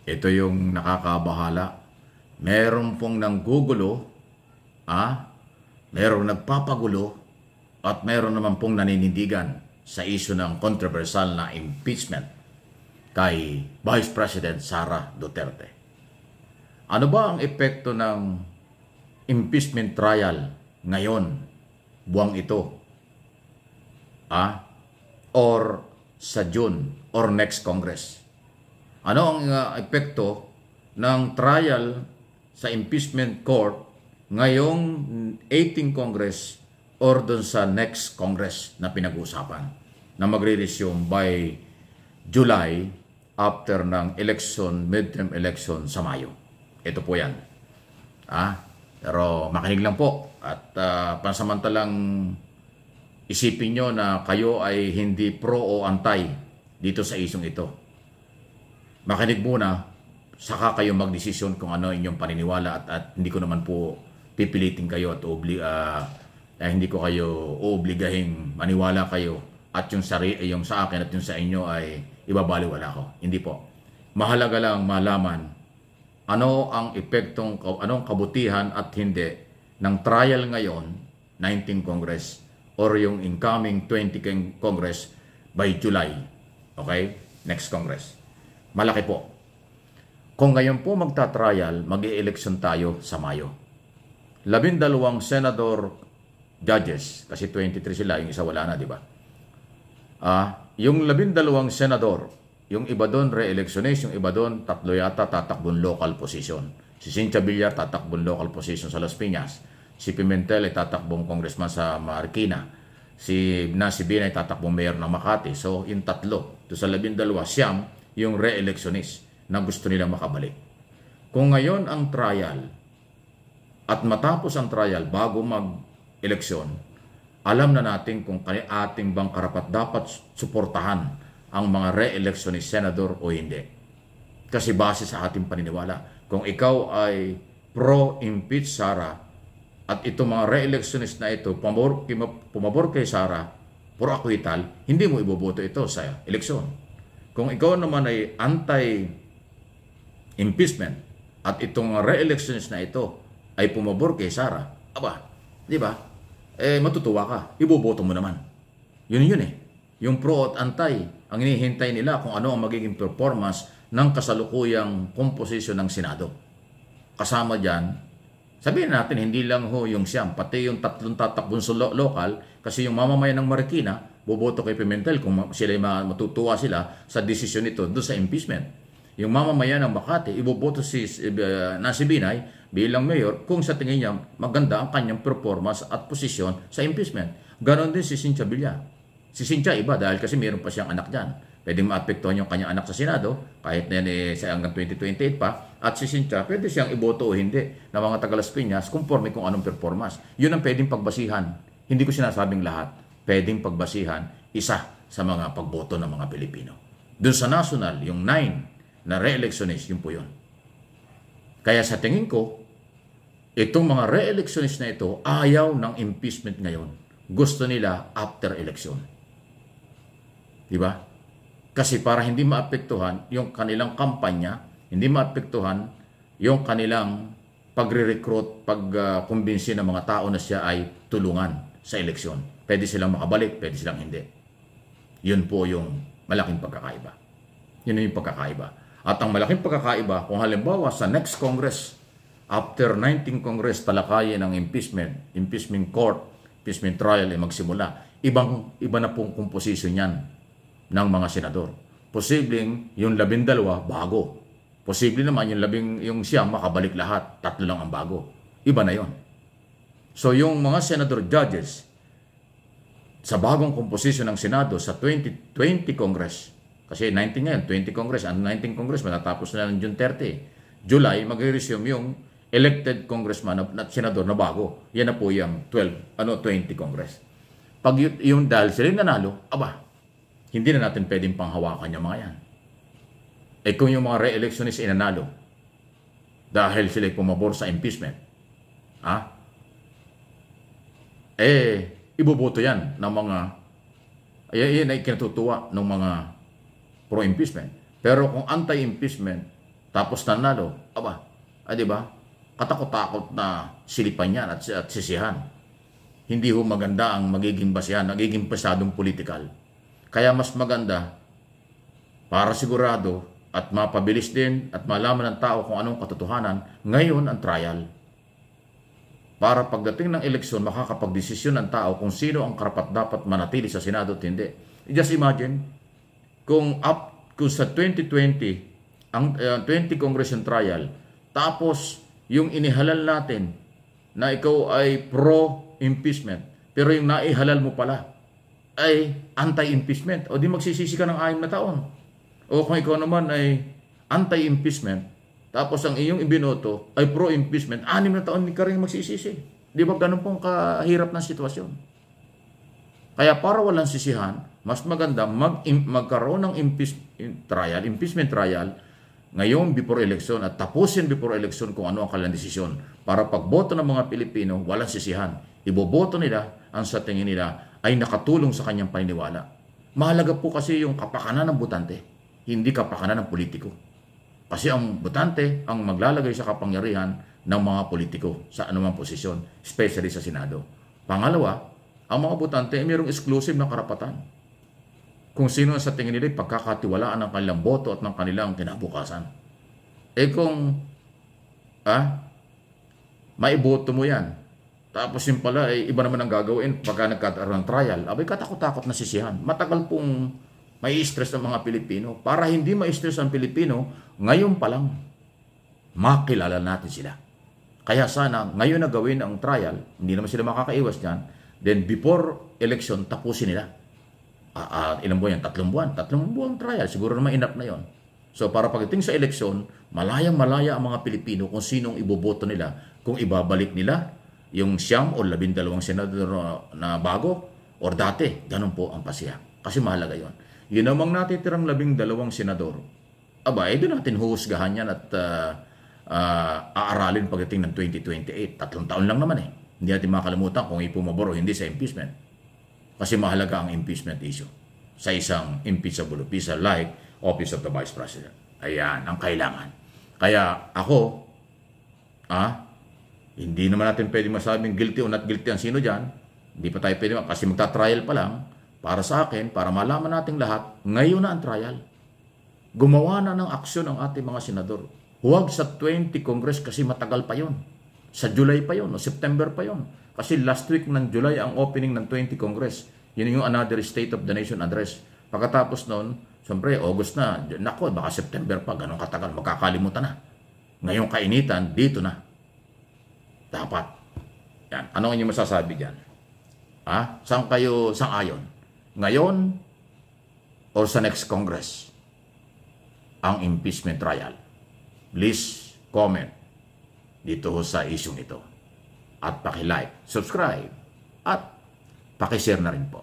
Ito yung nakakabahala. Meron pong nanggugulo, meron nagpapagulo, at meron naman pong naninindigan sa isyu ng controversial na impeachment kay Vice President Sara Duterte. Ano ba ang epekto ng impeachment trial ngayon, buwang ito? Or sa June or next Congress? Ano ang epekto ng trial sa impeachment court ngayong 18th Congress or dun sa next Congress na pinag-uusapan na magre-resume by July after ng election, midterm election sa Mayo? Ito po yan. Pero makinig lang po at pansamantalang isipin nyo na kayo ay hindi pro o antay dito sa isyong ito. Makinig muna, saka kayo magdesisyon kung ano inyong paniniwala at hindi ko naman po pipilitin kayo at hindi ko kayo oobligahing maniwala kayo at yung sa akin at yung sa inyo ay ibabaliwala ko. Hindi po. Mahalaga lang malaman ano ang epektong, anong kabutihan at hindi ng trial ngayon, 19th Congress, or yung incoming 20th Congress by July. Okay? Next Congress. Malaki po. Kung ngayon po magta-trial, mag-i-election tayo sa Mayo. 12 senador judges, kasi 23 sila, yung isa wala na, di ba? Yung 12 senador, yung iba doon re-electionist, yung iba doon tatlo yata tatakbong local position. Si Cynthia Villar tatakbong local position sa Las Piñas. Si Pimentel ay tatakbong congressman sa Marikina. Si Binay tatakbong mayor ng Makati. So, yung tatlo, to sa 12, siyam yung re-electionist na gusto nilang makabalik. Kung ngayon ang trial at matapos ang trial bago mag-eleksyon, alam na natin kung ating bang karapat dapat suportahan ang mga re-electionist senador o hindi. Kasi base sa ating paniniwala, kung ikaw ay pro-impeach Sara at itong mga re-electionist na ito pumabor kay Sara, pro-acquittal, hindi mo iboboto ito sa eleksyon. Kung ikaw naman ay anti-impeachment at itong re-electionist na ito ay pumabor kay Sara, di ba? Matutuwa ka. Iboboto mo naman. Yun eh. Yung pro at anti, ang hinihintay nila kung ano ang magiging performance ng kasalukuyang komposisyon ng Senado. Kasama dyan, sabihin natin, hindi lang yung siyam, pati yung tatlong tatakbong local, kasi yung mamamayan ng Marikina, boboto kay Pimentel kung sila matutuwa sila sa desisyon nito doon sa impeachment. Yung mamamayan ng Makati, iboboto si Binay bilang mayor kung sa tingin niya maganda ang kanyang performance at posisyon sa impeachment. Ganon din si Cynthia Villar. Si Cynthia iba dahil kasi mayroon pa siyang anak dyan. Pwedeng maapektuhan yung kanyang anak sa Senado kahit na yan hanggang 2028 pa. At si Cynthia, pwede siyang iboto o hindi ng mga taga Las Piñas conforme kung anong performance. Yun ang pwedeng pagbasihan. Hindi ko sinasabing lahat. Pwedeng pagbasihan isa sa mga pagboto ng mga Pilipino. Doon sa national, yung 9 na re-electionist, yun po yun. Kaya sa tingin ko, itong mga re-electionist na ito ayaw ng impeachment ngayon. Gusto nila after election. Diba? Kasi para hindi maapektuhan yung kanilang kampanya, hindi maapektuhan yung kanilang pagre-recruit, pag-kumbinsi ng mga tao na siya ay tulungan sa eleksyon. Pwede silang makabalik, pwede silang hindi. Yun po yung malaking pagkakaiba. Yun yung pagkakaiba. At ang malaking pagkakaiba, kung halimbawa sa next Congress, after 19th Congress, talakayin ng impeachment court, impeachment trial ay magsimula, iba na pong komposisyon yan ng mga senador. Posibleng yung 12 bago. Posible naman yung siyam makabalik lahat, 3 lang ang bago. Iba na yon. So yung mga senador judges sa bagong komposisyon ng Senado sa 2020 Congress, kasi 19 ngayon, 20 Congress, ang 19 Congress matatapos na ng June 30. July, mag-resume yung elected congressman at senador na bago. Yan na po yung 20 Congress. Pag yung dahil sila nanalo, hindi na natin pwedeng panghawakan yung mga yan. Kung yung mga re-electionist inanalo, dahil sila pumabor sa impeachment, iboboto yan ng mga, yan ay kinatutuwa ng mga pro-impeachment. Pero kung anti-impeachment tapos nanalo, aba, di ba? Katakot-takot na silipan yan at sisihan. Hindi ho maganda ang magiging basihan, nagiging pasadong politikal. Kaya mas maganda, para sigurado at mapabilis din at malaman ng tao kung anong katotohanan, ngayon ang trial. Para pagdating ng eleksyon, makakapagdesisyon ng tao kung sino ang karapat-dapat manatili sa Senado at hindi. Just imagine, kung sa 2020, ang 20 Congression trial, tapos yung inihalal natin na ikaw ay pro-impeachment, pero yung naihalal mo pala ay anti-impeachment, o di magsisisi ka ng 6 na taon. O kung ikaw naman ay anti-impeachment, tapos ang iyong ibinoto ay pro-impeachment, 6 na taon ka rin magsisisi. Di ba ganun pong kahirap ng sitwasyon? Kaya para walang sisihan, mas maganda magkaroon ng impeachment trial ngayon before election at tapusin before election kung ano ang kanilang desisyon. Para pagboto ng mga Pilipino, walang sisihan. Iboboto nila ang sa tingin nila ay nakatulong sa kanyang paniniwala. Mahalaga po kasi yung kapakanan ng botante, hindi kapakanan ng politiko. Kasi ang botante ang maglalagay sa kapangyarihan ng mga politiko sa anumang posisyon, especially sa Senado. Pangalawa, ang mga botante ay mayroong exclusive na karapatan. Kung sino sa tingin nila pagkakatiwalaan ng kanilang boto at ng kanilang kinabukasan. Kung maiboto mo yan, tapos yung pala ay iba naman ang gagawin pagka nagkataroon ng trial, abay katakot-takot na sisihan. Matagal pong may stress ng mga Pilipino. Para hindi ma-stress ang Pilipino, ngayon pa lang, makilala natin sila. Kaya sana, ngayon na gawin ang trial, hindi naman sila makakaiwas dyan, then before election, tapusin nila. Ilang buwan yan? 3 buwan. 3 buwan trial, siguro naman enough na yon. So para pagdating sa eleksyon, malayang-malaya ang mga Pilipino kung sinong iboboto nila, kung ibabalik nila yung 9 o 12 senador na bago, or dati, ganun po ang pasiya. Kasi mahalaga yon. Yun namang natitirang 12 senador, doon natin huhusgahan yan at aaralin pagdating ng 2028. 3 taon lang naman eh. Hindi natin makalimutan kung ipumabor o hindi sa impeachment. Kasi mahalaga ang impeachment issue sa isang impeachable official like Office of the Vice President. Ayan, ang kailangan. Kaya ako, hindi naman natin pwede masabing guilty o not guilty ang sino dyan. Hindi pa tayo pwede, kasi magta-trial pa lang. Para sa akin, para malaman nating lahat, ngayon na ang trial. Gumawa na ng aksyon ang ating mga senador. Huwag sa 20 Congress kasi matagal pa yon. Sa July pa yon o September pa yon. Kasi last week ng July ang opening ng 20 Congress. Yun yung another State of the Nation address. Pagkatapos noon, siyempre August na. Nako, baka September pa. Ganun katagal. Magkakalimutan na. Ngayong kainitan, dito na. Dapat. Yan. Ano ang inyong masasabi dyan? Saan kayo sang-ayon? Ngayon or sa next Congress? Ang impeachment trial. Please comment dito sa isyong ito. At paki-like, subscribe, at paki-share na rin po.